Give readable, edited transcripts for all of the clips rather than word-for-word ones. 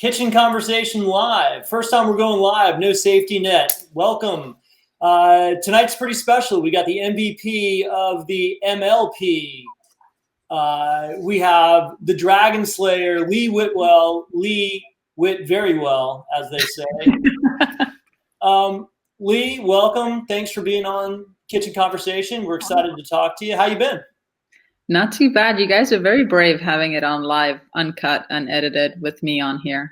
Kitchen Conversation live. First time we're going live, no safety net. Welcome. Tonight's pretty special. We got the MVP of the MLP. We have the Dragon Slayer, Lee WhitVERYwell, Lee WhitVERYwell, as they say. Lee, welcome. Thanks for being on Kitchen Conversation. We're excited to talk to you. How you been? Not too bad. You guys are very brave having it on live, uncut, unedited with me on here.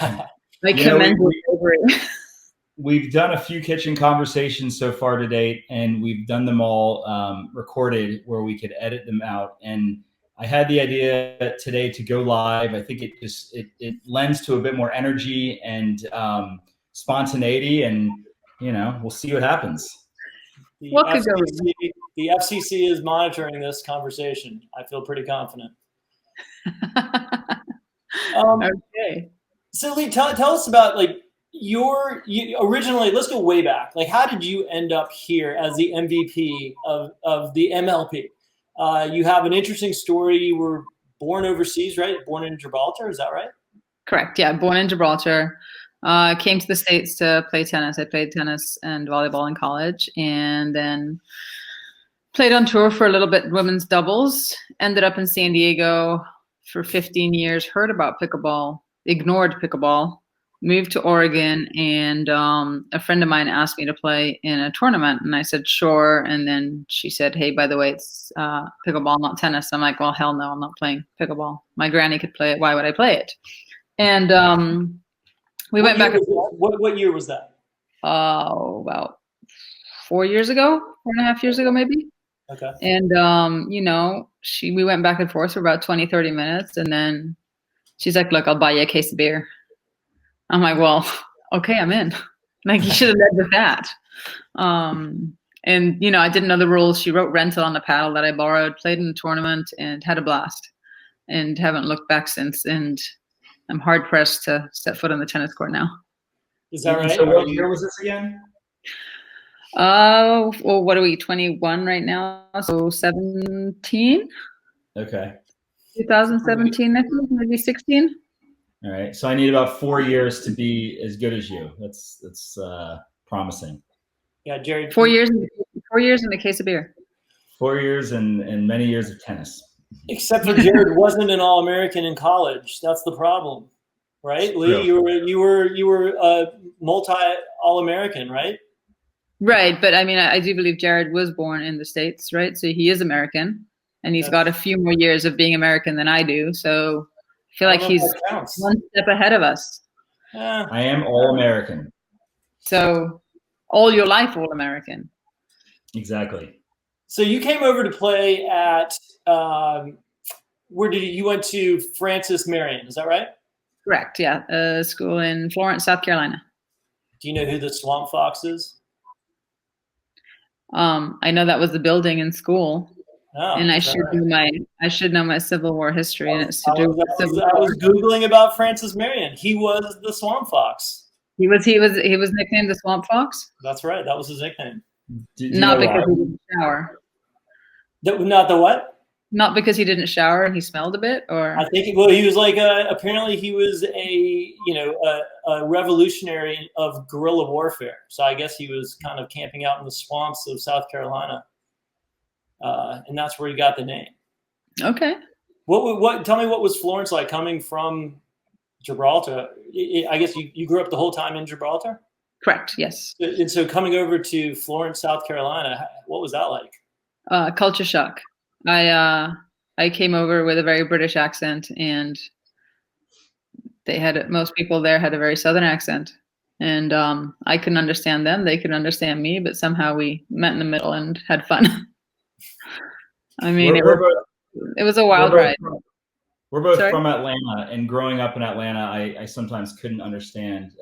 I commend you. We've done a few kitchen conversations so far to date, and we've done them all recorded where we could edit them out. And I had the idea today to go live. I think it lends to a bit more energy and spontaneity, and we'll see what happens. The FCC is monitoring this conversation. I feel pretty confident. Okay. So Lee, tell us about originally, let's go way back. How did you end up here as the MVP of the MLP? You have an interesting story. You were born overseas, right? Born in Gibraltar, is that right? Correct. Yeah, born in Gibraltar. Came to the States to play tennis. I played tennis and volleyball in college, and then played on tour for a little bit, women's doubles. Ended up in San Diego for 15 years, heard about pickleball, ignored pickleball, moved to Oregon, and a friend of mine asked me to play in a tournament, and I said, sure. And then she said, hey, by the way, it's pickleball, not tennis. I'm like, well, hell no, I'm not playing pickleball. My granny could play it. Why would I play it? And we went back. What year was that? About 4 years ago, 4.5 years ago, maybe. Okay. And, we went back and forth for about 20, 30 minutes. And then she's like, look, I'll buy you a case of beer. I'm like, well, okay, I'm in. You should have led with that. And, I didn't know the rules. She wrote rental on the paddle that I borrowed, played in a tournament, and had a blast. And haven't looked back since. And I'm hard pressed to step foot on the tennis court now. Is that right? So what year was this again? Well, what are we, 21 right now? So 17? Okay. 2017, I think, maybe 16. All right. So I need about 4 years to be as good as you. That's promising. Yeah, Jared. 4 years. 4 years and a case of beer. 4 years and many years of tennis. Except for Jared wasn't an All-American in college. That's the problem, right? Lee, you were a multi-All-American, right? Right, but I do believe Jared was born in the States, right? So he is American, and he's got a few more years of being American than I do. So I feel like he's one step ahead of us. I am All-American. So all your life, All-American. Exactly. So you came over to play at you went to Francis Marion, is that right? Correct. Yeah, school in Florence, South Carolina. Do you know who the Swamp Fox is? I know that was the building in school, and I should know my Civil War history, and it's to do with Civil War. I was Googling about Francis Marion. He was the Swamp Fox. He was nicknamed the Swamp Fox. That's right. That was his nickname. Not because he didn't shower. Not the what? Not because he didn't shower and he smelled a bit, or I think he was apparently he was a revolutionary of guerrilla warfare. So I guess he was kind of camping out in the swamps of South Carolina, and that's where he got the name. Okay. What? Tell me, what was Florence like coming from Gibraltar? I guess you grew up the whole time in Gibraltar. Correct. Yes. And so coming over to Florence, South Carolina, what was that like? Culture shock. I came over with a very British accent, and most people there had a very Southern accent, and I couldn't understand them. They couldn't understand me, but somehow we met in the middle and had fun. It was a wild ride. We're both from Atlanta, and growing up in Atlanta, I sometimes couldn't understand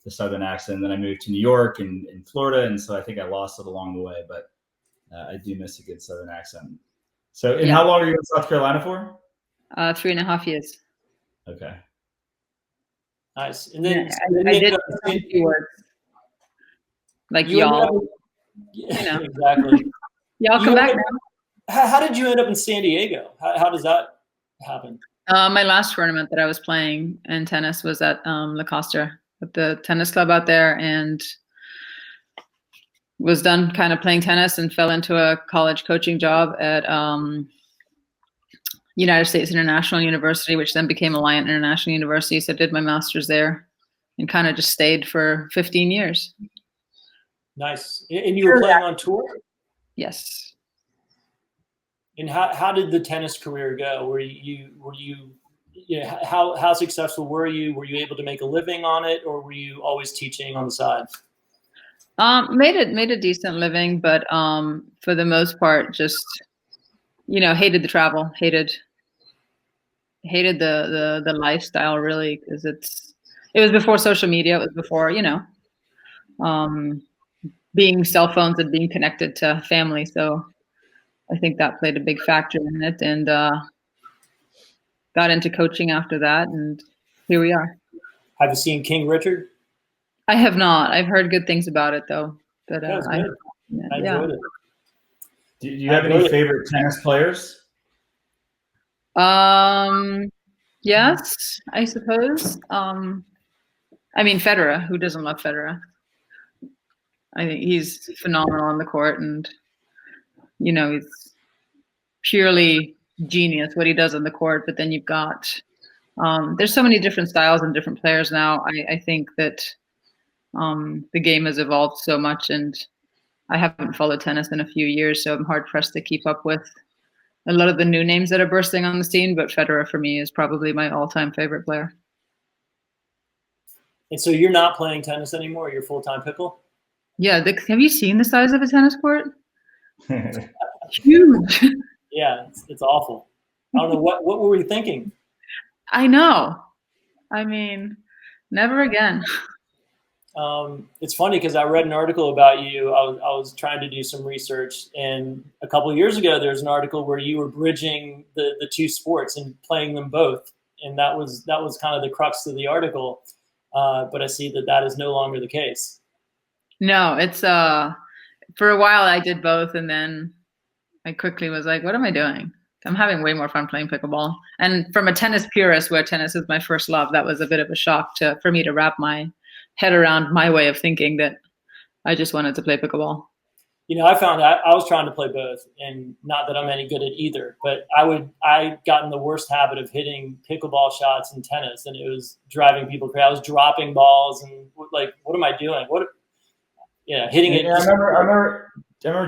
the Southern accent. Then I moved to New York and Florida, and so I think I lost it along the way, but I do miss a good Southern accent. So, how long are you in South Carolina for? 3.5 years. Okay. Nice. And then I did a few words. Like y'all. Exactly. Y'all come back now. How did you end up in San Diego? How does that happen? My last tournament that I was playing in tennis was at La Costa, at the tennis club out there, and was done kind of playing tennis and fell into a college coaching job at United States International University, which then became Alliant International University. So I did my master's there and kind of just stayed for 15 years. Nice. And you were playing on tour? Yes. And how did the tennis career go? Were you know, how successful were you? Were you able to make a living on it, or were you always teaching on the side? Made a decent living, but for the most part, just hated the travel, hated the lifestyle really, because it was before social media. It was before being cell phones and being connected to family. So I think that played a big factor in it, and got into coaching after that, and here we are. Have you seen King Richard? I have not. I've heard good things about it though. But That was good. I enjoyed it. Do you have any favorite tennis players? Yes, I suppose. I mean, Federer. Who doesn't love Federer? I think he's phenomenal on the court, and he's purely genius what he does on the court. But then you've got there's so many different styles and different players now. I think that the game has evolved so much, and I haven't followed tennis in a few years, so I'm hard pressed to keep up with a lot of the new names that are bursting on the scene. But Federer for me is probably my all-time favorite player. And so you're not playing tennis anymore? You're full-time pickle? Yeah. Have you seen the size of a tennis court? Huge. Yeah, it's awful. I don't know what were we thinking? I know. I mean, never again. It's funny because I read an article about you. I was trying to do some research, and a couple of years ago, there's an article where you were bridging the two sports and playing them both, and that was kind of the crux of the article. But I see that is no longer the case. No, it's for a while I did both, and then I quickly was like, what am I doing? I'm having way more fun playing pickleball. And from a tennis purist, where tennis is my first love, that was a bit of a shock for me to wrap my head around my way of thinking, that I just wanted to play pickleball. I found I was trying to play both, and not that I'm any good at either, but I got in the worst habit of hitting pickleball shots in tennis, and it was driving people crazy. I was dropping balls and like, what am I doing? Hitting it. I remember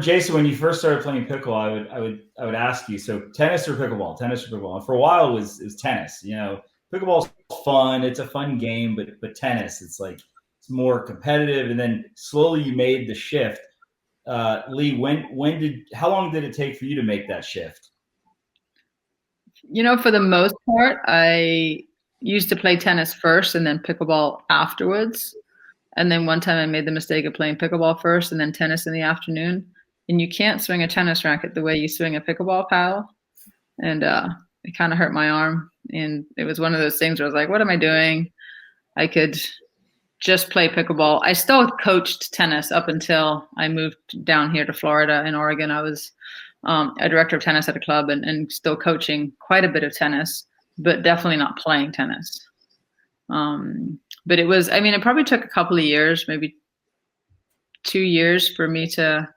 Jason, when you first started playing pickleball, I would ask you, so tennis or pickleball? And for a while it was tennis. Pickleball's fun, it's a fun game, but tennis, it's like it's more competitive. And then slowly you made the shift. Lee, how long did it take for you to make that shift? For the most part, I used to play tennis first and then pickleball afterwards. And then one time I made the mistake of playing pickleball first and then tennis in the afternoon. And you can't swing a tennis racket the way you swing a pickleball paddle. And it kind of hurt my arm. And it was one of those things where I was like, what am I doing? I could just play pickleball. I still coached tennis up until I moved down here to Florida. In Oregon, I was a director of tennis at a club and still coaching quite a bit of tennis, but definitely not playing tennis. But it probably took a couple of years, maybe 2 years, for me to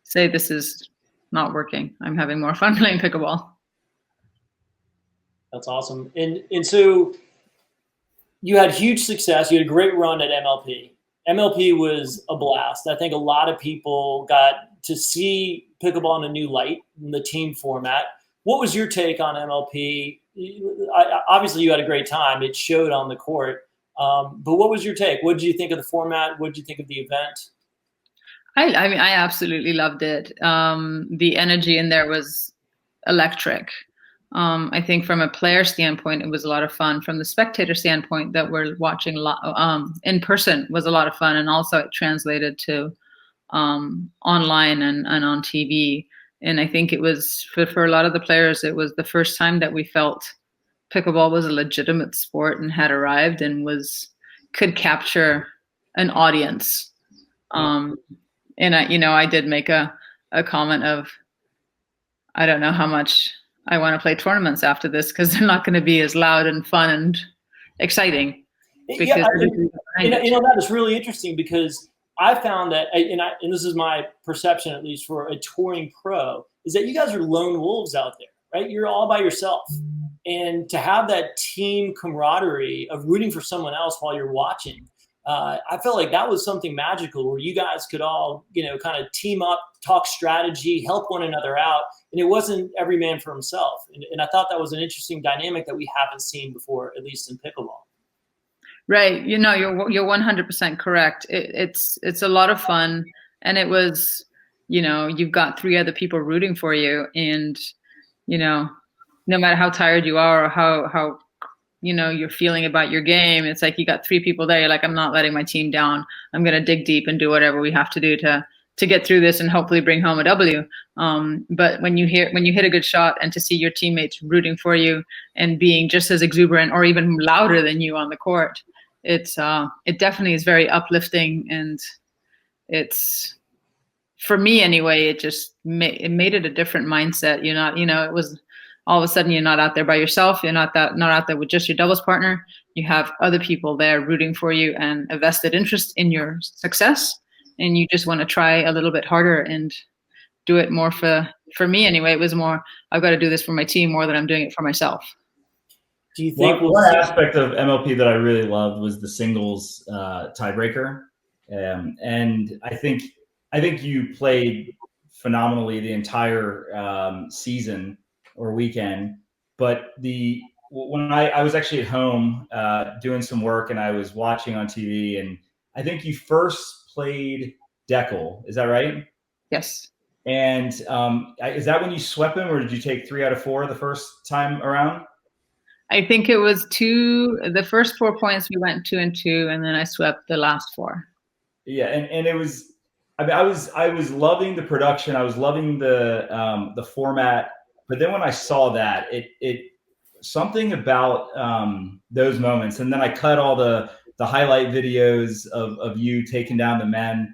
say, this is not working. I'm having more fun playing pickleball. That's awesome. And so you had huge success. You had a great run at MLP. MLP was a blast. I think a lot of people got to see pickleball in a new light in the team format. What was your take on MLP? Obviously, you had a great time. It showed on the court. But what was your take? What did you think of the format? What did you think of the event? I absolutely loved it. The energy in there was electric. I think from a player standpoint, it was a lot of fun. From the spectator standpoint, that we're watching in person, was a lot of fun, and also it translated to online and on TV. And I think it was for a lot of the players, it was the first time that we felt pickleball was a legitimate sport and had arrived and could capture an audience. And I did make a comment of, I don't know how much I want to play tournaments after this because they're not going to be as loud and fun and exciting. Because that is really interesting because I found that, and this is my perception, at least for a touring pro, is that you guys are lone wolves out there, right? You're all by yourself. And to have that team camaraderie of rooting for someone else while you're watching, I felt like that was something magical where you guys could all, kind of team up, talk strategy, help one another out. And it wasn't every man for himself. And I thought that was an interesting dynamic that we haven't seen before, at least in pickleball. Right. You're 100% correct. It's a lot of fun. And it was, you've got 3 other people rooting for you. And, no matter how tired you are or how you're feeling about your game, it's like you got 3 people there. You're like, I'm not letting my team down. I'm going to dig deep and do whatever we have to do to get through this and hopefully bring home a W. But when you hit a good shot and to see your teammates rooting for you and being just as exuberant or even louder than you on the court, it definitely is very uplifting. And it's, for me anyway, it just made it a different mindset. You're not, it was all of a sudden you're not out there by yourself. You're not out there with just your doubles partner. You have other people there rooting for you and a vested interest in your success. And you just want to try a little bit harder and do it more for me anyway. It was more, I've got to do this for my team more than I'm doing it for myself. Do you think one aspect of MLP that I really loved was the singles tiebreaker, and I think you played phenomenally the entire season or weekend. But when I was actually at home doing some work and I was watching on TV, and I think you first played Dekel. Is that right? Yes. And is that when you swept him, or did you take 3 out of 4 the first time around? I think it was 2. The first 4 points we went 2 and 2, and then I swept the last 4. Yeah, and it was. I mean, I was loving the production. I was loving the format. But then when I saw that, it something about those moments, and then I cut all the highlight videos of you taking down the men.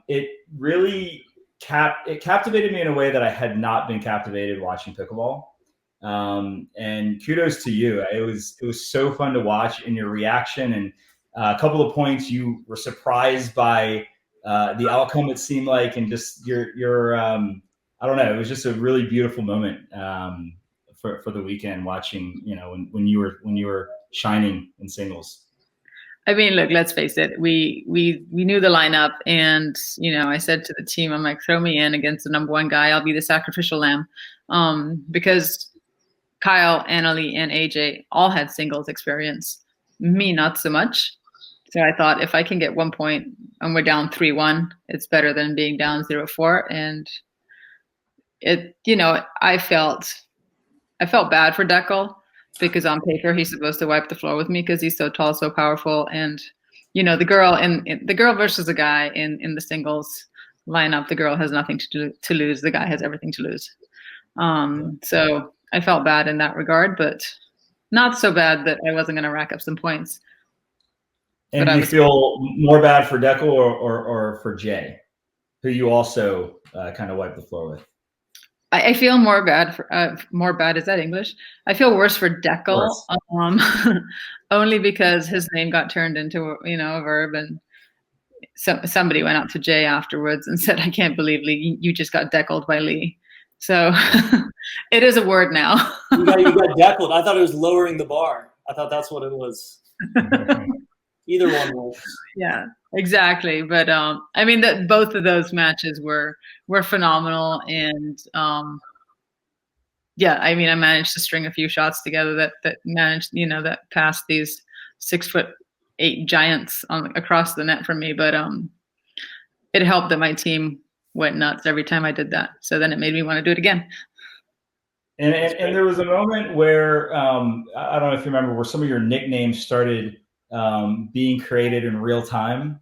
It really captivated me in a way that I had not been captivated watching pickleball. And kudos to you. It was so fun to watch, in your reaction, and a couple of points you were surprised by the outcome, it seemed like, and just your I don't know, it was just a really beautiful moment for the weekend, watching when you were shining in singles. I mean, look, let's face it. We knew the lineup, and I said to the team, I'm like, throw me in against the number 1 guy. I'll be the sacrificial lamb, because Kyle, Annalie, and AJ all had singles experience. Me, not so much. So I thought, if I can get 1 point and we're down 3-1, it's better than being down 0-4. And I felt bad for Dekel, because on paper he's supposed to wipe the floor with me because he's so tall, so powerful. And the girl versus the guy in the singles lineup, the girl has nothing to lose. The guy has everything to lose. So I felt bad in that regard, but not so bad that I wasn't going to rack up some points. And do you feel more bad for Dekel or for Jay, who you also kind of wiped the floor with? I feel more bad for more bad. Is that English? I feel worse for Dekel, only because his name got turned into a verb, and somebody went up to Jay afterwards and said, "I can't believe Lee, you just got deckled by Lee." So it is a word now. you got deckled. I thought it was lowering the bar. I thought that's what it was. Either one works. Yeah, exactly. But I mean, both of those matches were phenomenal, and yeah, I mean, I managed to string a few shots together that managed, that passed these 6'8" giants across the net from me. But it helped that my team went nuts every time I did that. So then it made me want to do it again. And there was a moment where I don't know if you remember, where some of your nicknames started being created in real time.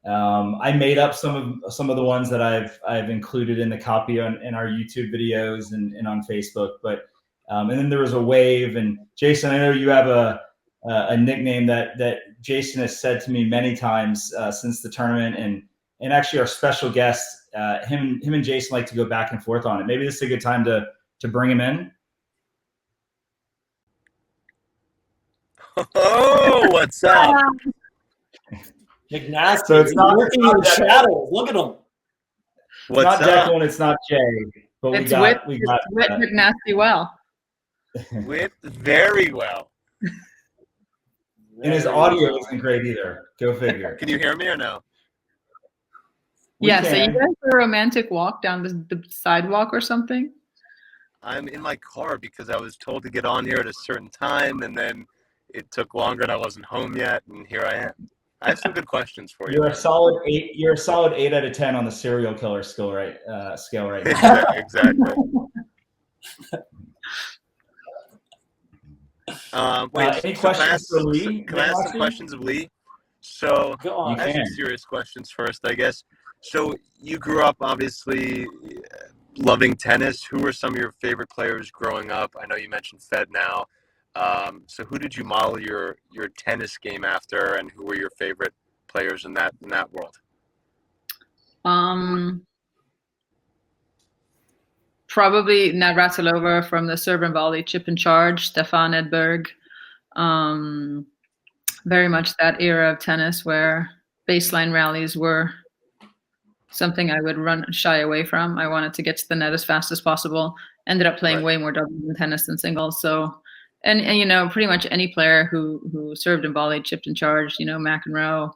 I made up some of the ones that I've included in the copy in our YouTube videos and on Facebook. But and then there was a wave. And Jason, I know you have a nickname that Jason has said to me many times since the tournament, and actually our special guest, him and Jason like to go back and forth on it. Maybe this is a good time to to bring him in? Oh, what's up? McNasty, So it's not working in the shadows. Look at him. It's not Dekel and it's not Jay, but It's we got Whit McNasty well. WhitVERYwell. And his audio isn't great either. Go figure. Can you hear me or no? Yeah, so you guys for a romantic walk down the sidewalk or something? I'm in my car because I was told to get on here at a certain time, and then it took longer and I wasn't home yet, and here I am. I have some good questions for you. You're a solid 8. You're a solid 8 out of 10 on the serial killer scale right now. Exactly. Any questions for Lee? Can I ask some questions of Lee? So I have some serious questions first, I guess. So you grew up obviously loving tennis. Who were some of your favorite players growing up? I know you mentioned Fed now. So who did you model your tennis game after, and who were your favorite players in that world? Probably Navratilova from the serve and volley chip and charge, Stefan Edberg. Very much that era of tennis where baseline rallies were something I would shy away from. I wanted to get to the net as fast as possible. Ended up playing way more doubles in tennis than singles. So, and you know, pretty much any player who served and volleyed, chipped and charged, you know, McEnroe.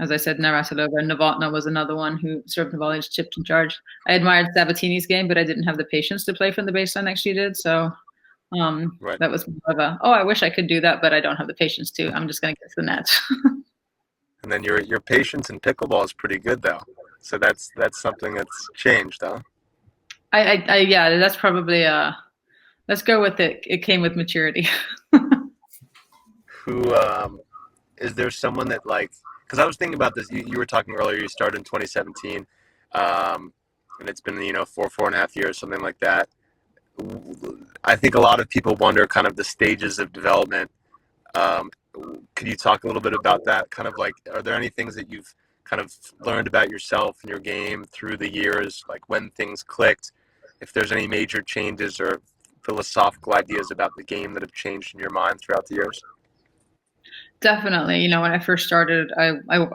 As I said, Navratilova, Novotna was another one who served and volleyed, chipped and charged. I admired Sabatini's game, but I didn't have the patience to play from the baseline like she did. So that was more of a, I wish I could do that, but I don't have the patience to. I'm just going to get to the net. And then your patience in pickleball is pretty good, though. So that's something that's changed, huh? Yeah, that's probably let's go with it. It came with maturity. Who is there someone that, like, because I was thinking about this. You were talking earlier. You started in 2017, and it's been 4.5 years, something like that. I think a lot of people wonder kind of the stages of development. Could you talk a little bit about that? Kind of like, are there any things that you've kind of learned about yourself and your game through the years, like when things clicked? If there's any major changes or philosophical ideas about the game that have changed in your mind throughout the years? Definitely. When I first started, I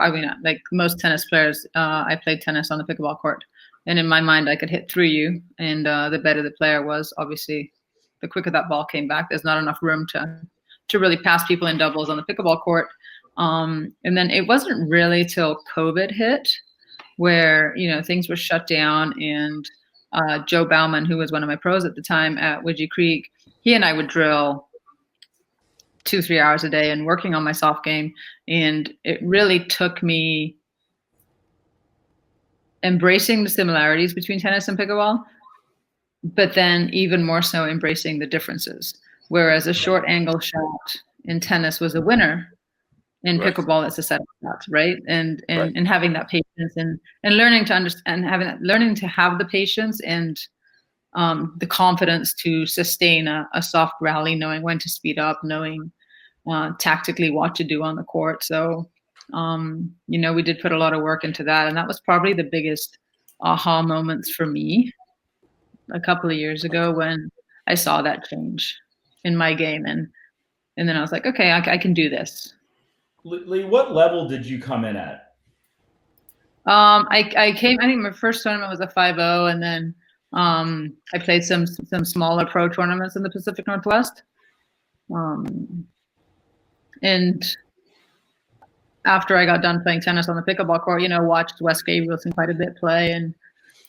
mean, like most tennis players, I played tennis on the pickleball court. And in my mind, I could hit through you. And the better the player was, obviously, the quicker that ball came back. There's not enough room to really pass people in doubles on the pickleball court. And then it wasn't really till COVID hit where, things were shut down. And Joe Bauman, who was one of my pros at the time at Widgie Creek, he and I would drill 2-3 hours a day and working on my soft game. And it really took me embracing the similarities between tennis and pickleball, but then even more so embracing the differences. Whereas a short angle shot in tennis was a winner, in pickleball it's a set shot, right? And having that patience and learning to understand, learning to have the patience and the confidence to sustain a soft rally, knowing when to speed up, knowing tactically what to do on the court. So, we did put a lot of work into that. And that was probably the biggest aha moments for me a couple of years ago when I saw that change in my game. And then I was like, okay, I can do this. Lee, what level did you come in at? I think my first tournament was a 5-0, and then I played some smaller pro tournaments in the Pacific Northwest. And after I got done playing tennis on the pickleball court, watched Wes Gabrielson quite a bit play and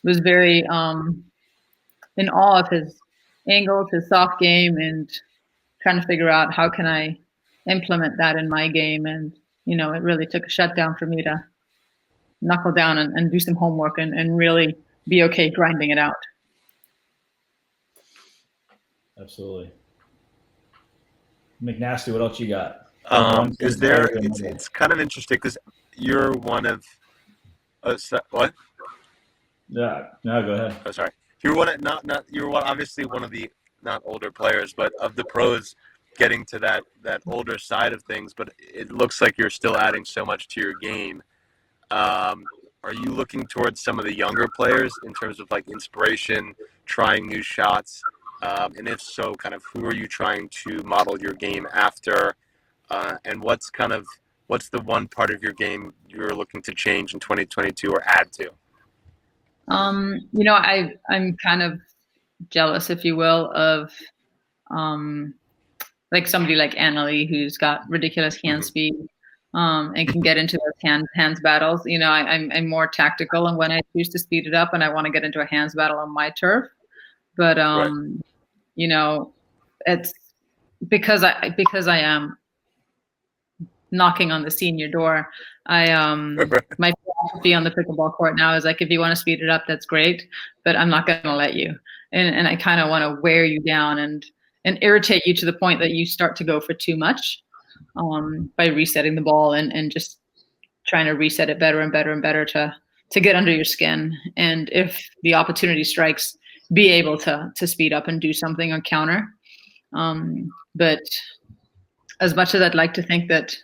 was very in awe of his angles, his soft game, and trying to figure out how can I implement that in my game. And, it really took a shutdown for me to knuckle down and do some homework and really be okay grinding it out. Absolutely. McNasty, what else you got? It's kind of interesting because you're one of what? Yeah, no, go ahead. Oh, sorry. You're obviously one of the not older players, but of the pros getting to that older side of things. But it looks like you're still adding so much to your game. are you looking towards some of the younger players in terms of like inspiration, trying new shots? And if so, kind of who are you trying to model your game after? And what's the one part of your game you're looking to change in 2022 or add to? I'm kind of jealous, if you will, of like somebody like Lee, who's got ridiculous hand speed, and can get into those hands battles. I'm more tactical, and when I choose to speed it up, and I want to get into a hands battle on my turf, but Right. it's because I am knocking on the senior door. My philosophy on the pickleball court now is like, if you want to speed it up, that's great, but I'm not going to let you. And I kind of want to wear you down and irritate you to the point that you start to go for too much, by resetting the ball and just trying to reset it better and better and better to get under your skin. And if the opportunity strikes, be able to speed up and do something on counter. But as much as I'd like to think that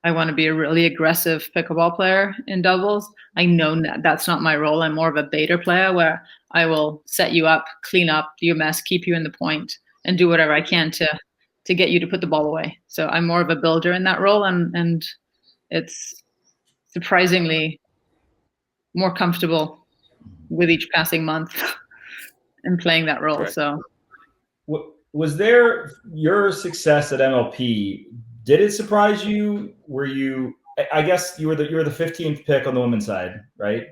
I want to be a really aggressive pickleball player in doubles, I know that's not my role. I'm more of a baiter player where I will set you up, clean up your mess, keep you in the point, and do whatever I can to get you to put the ball away. So I'm more of a builder in that role, and it's surprisingly more comfortable with each passing month and playing that role. Right. So was there your success at MLP? Did it surprise you? I guess you were the 15th pick on the women's side, right?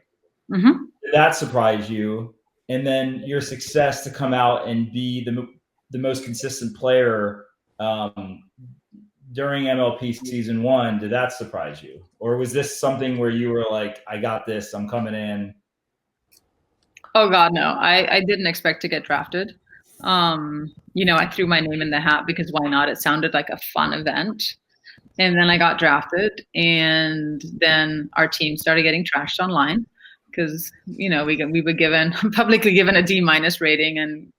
Mm-hmm. Did that surprise you? And then your success to come out and be the most consistent player during MLP season 1, did that surprise you? Or was this something where you were like, I got this, I'm coming in? Oh God, no. I didn't expect to get drafted. I threw my name in the hat because why not? It sounded like a fun event. And then I got drafted, and then our team started getting trashed online because, we were publicly given a D- rating, and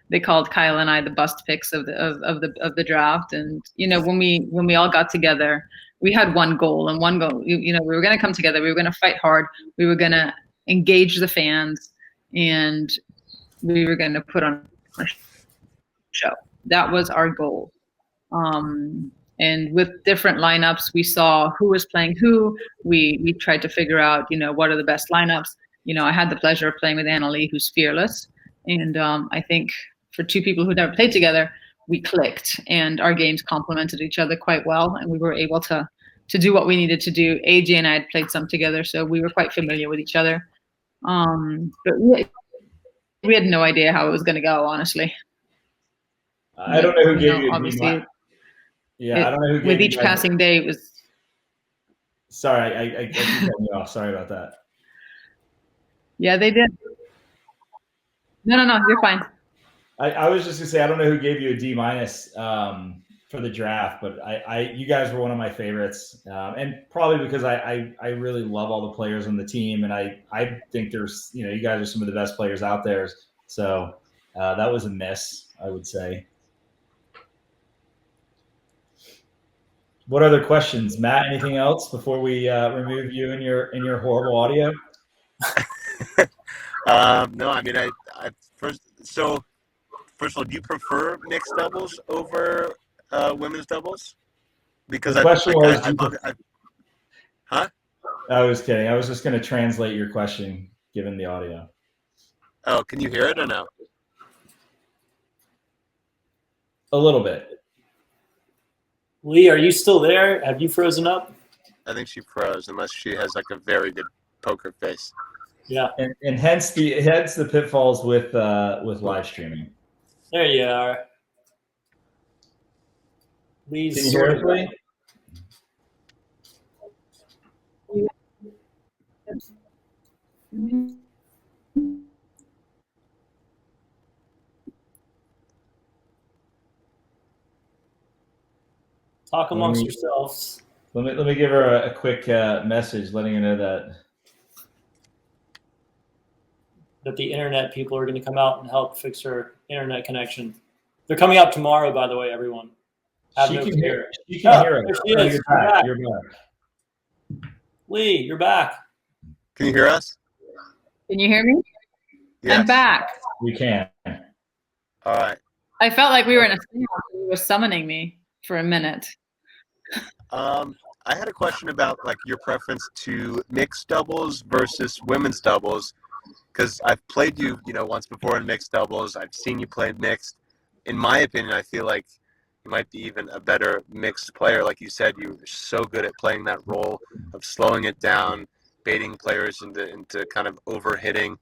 they called Kyle and I the bust picks of the draft. And, when we all got together, we had one goal, we were going to come together. We were going to fight hard. We were going to engage the fans, and we were going to put on a show. That was our goal. And with different lineups, we saw who was playing who. We tried to figure out, what are the best lineups. I had the pleasure of playing with Lee, who's fearless. And I think for two people who never played together, we clicked, and our games complemented each other quite well. And we were able to do what we needed to do. AJ and I had played some together, so we were quite familiar with each other. But we had no idea how it was going to go, honestly. I don't know who gave you obviously. I don't know who gave with you each passing day, it was. Sorry, I keep cutting you off. Sorry about that. Yeah, they did. No, you're fine. I was just gonna say I don't know who gave you a D- for the draft, but you guys were one of my favorites, and probably because I really love all the players on the team, and I think there's you guys are some of the best players out there, so that was a miss, I would say. What other questions, Matt? Anything else before we remove you in your horrible audio? No, I mean, I first of all, do you prefer mixed doubles over women's doubles? Because the question was, huh? I was kidding. I was just going to translate your question given the audio. Oh, can you hear it or no? A little bit. Lee, are you still there? Have you frozen up? I think she froze, unless she has like a very good poker face. Yeah. And hence the pitfalls with live streaming. There you are. Lee's Can you hear us, Lee? Talk amongst yourselves. Let me give her a quick message letting her know that the internet people are going to come out and help fix her internet connection. They're coming out tomorrow, by the way, everyone. She can hear us. There she is. You're back. Lee, you're back. Can you hear us? Can you hear me? Yes. I'm back. We can. All right. I felt like we were in a seance. You were summoning me for a minute. I had a question about like your preference to mixed doubles versus women's doubles, because I've played you, once before in mixed doubles. I've seen you play mixed. In my opinion, I feel like you might be even a better mixed player. Like you said, you're so good at playing that role of slowing it down, baiting players into kind of overhitting.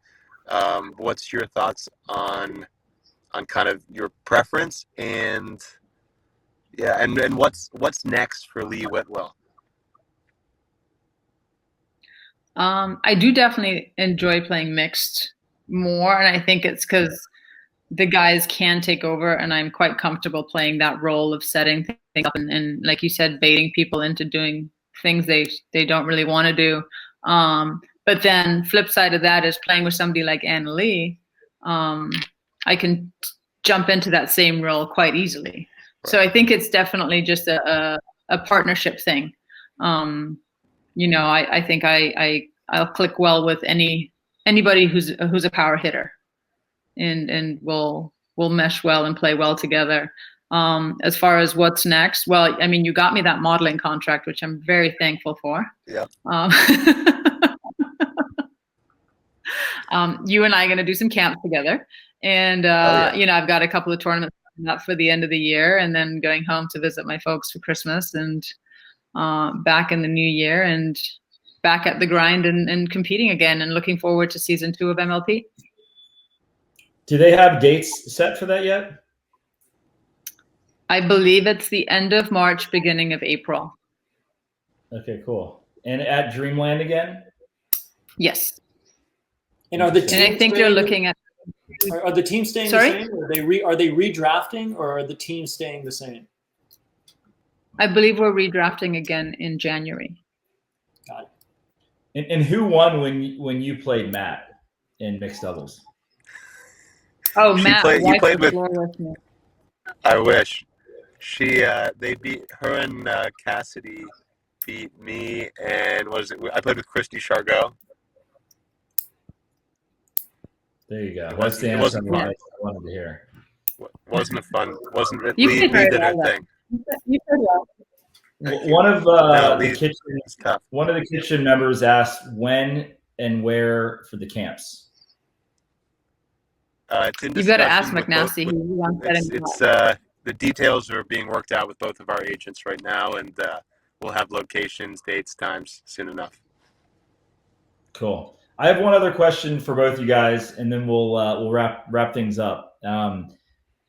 What's your thoughts on kind of your preference and what's next for Lee WhitVERYwell? I do definitely enjoy playing mixed more, and I think it's because the guys can take over, and I'm quite comfortable playing that role of setting things up and like you said, baiting people into doing things they don't really want to do. But then flip side of that is playing with somebody like Anna Lee. I can jump into that same role quite easily. Right. So I think it's definitely just a partnership thing. I think I'll click well with anybody who's a power hitter, and we'll mesh well and play well together. As far as what's next, well, I mean, you got me that modeling contract, which I'm very thankful for. Yeah. You and I are going to do some camps together, and I've got a couple of tournaments up for the end of the year, and then going home to visit my folks for Christmas, and back in the new year, and back at the grind and competing again, and looking forward to season 2 of MLP. Do they have dates set for that yet? I believe it's the end of March, beginning of April. Okay, cool. And at Dreamland again? Yes. And are the teams I think they're looking at. Are the teams staying the same? Are they redrafting, or are the teams staying the same? I believe we're redrafting again in January. Got it. And who won when you played Matt in mixed doubles? Oh, Matt. You played with me. I wish. They beat her, and Cassidy beat me, and I played with Christy Chargot. There you go. That's the answer I wanted to hear. Wasn't it fun? Wasn't it? You Lee did her thing. You did well. One of the kitchen members asked when and where for the camps. You got to ask McNasty. The details are being worked out with both of our agents right now, and we'll have locations, dates, times soon enough. Cool. I have one other question for both you guys, and then we'll wrap things up.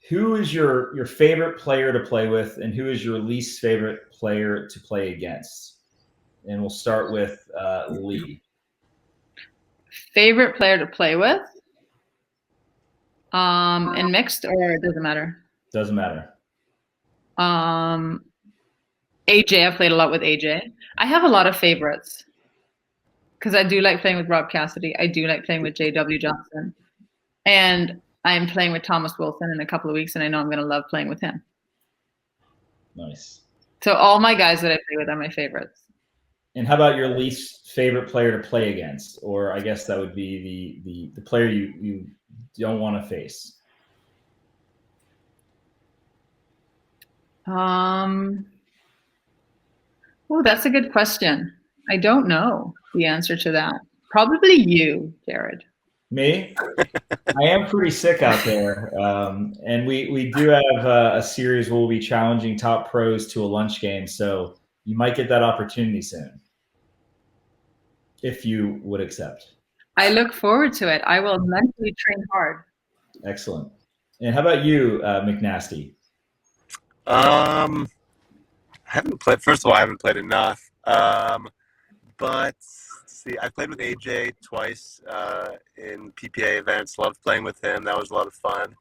Who is your favorite player to play with, and who is your least favorite player to play against? And we'll start with Lee. Favorite player to play with? And mixed, or it doesn't matter? Doesn't matter. AJ, I've played a lot with AJ. I have a lot of favorites because I do like playing with Rob Cassidy. I do like playing with J.W. Johnson. And I'm playing with Thomas Wilson in a couple of weeks, and I know I'm going to love playing with him. Nice. So all my guys that I play with are my favorites. And how about your least favorite player to play against? Or I guess that would be the player you don't want to face. Oh, that's a good question. I don't know the answer to that. Probably you, Jared. Me? I am pretty sick out there. And we do have a series where we'll be challenging top pros to a lunch game. So you might get that opportunity soon, if you would accept. I look forward to it. I will mentally train hard. Excellent. And how about you, McNasty? I haven't played. First of all, I haven't played enough. But see, I played with AJ twice in PPA events. Loved playing with him. That was a lot of fun.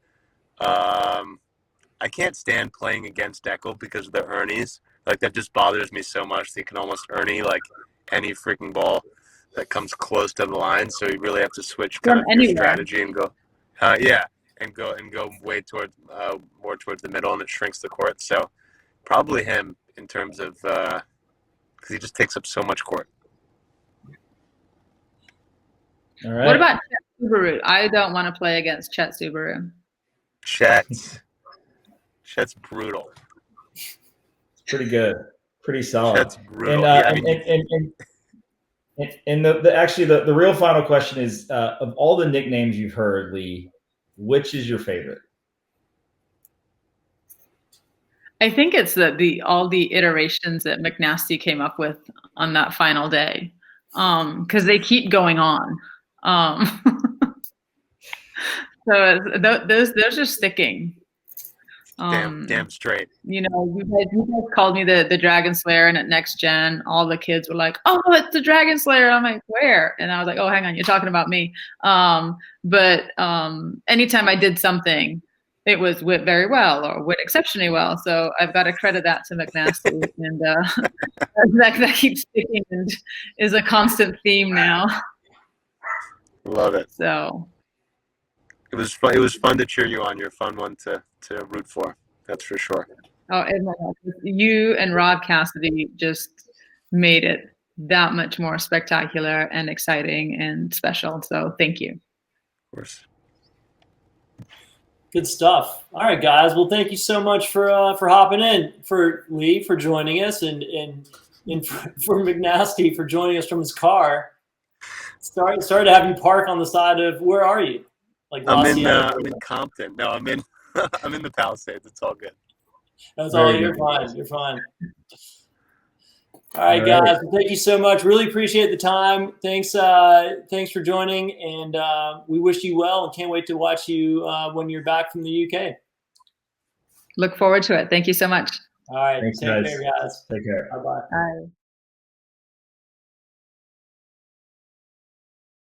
I can't stand playing against Dekel because of the Ernies. Like, that just bothers me so much. They can almost Ernie like any freaking ball that comes close to the line. So you really have to switch kind of your strategy and go, and go way more towards the middle, and it shrinks the court. So probably him in terms of because he just takes up so much court. All right. What about Chet Subaru? I don't want to play against Chet Subaru. Chet's brutal. It's pretty good. Pretty solid. Chet's brutal. And the real final question is, of all the nicknames you've heard, Lee, which is your favorite? I think it's all the iterations that McNasty came up with on that final day, because they keep going on. So those are sticking. Damn straight. You know, you guys called me the Dragon Slayer, and at Next Gen, all the kids were like, "Oh, it's the Dragon Slayer." I'm like, "Where?" And I was like, "Oh, hang on, you're talking about me." But anytime I did something, it was WhitVERYwell or Whit exceptionally well. So I've got to credit that to McNasty, and that keeps sticking and is a constant theme now. Love it. So it was fun. It was fun to cheer you on. You're a fun one to root for. That's for sure. Oh, and you and Rob Cassidy just made it that much more spectacular and exciting and special. So thank you. Of course. Good stuff. All right, guys. Well, thank you so much for hopping in, for Lee for joining us, and for McNasty for joining us from his car. Sorry to have you park on the side of, where are you? Like I'm in Compton. No, I'm in I'm in the Palisades. It's all good. That's all. You're fine. You're fine. All right, guys. Well, thank you so much. Really appreciate the time. Thanks for joining, and we wish you well, and can't wait to watch you when you're back from the UK. Look forward to it. Thank you so much. All right. Thanks, Take care, guys. Take care. Bye-bye. Bye.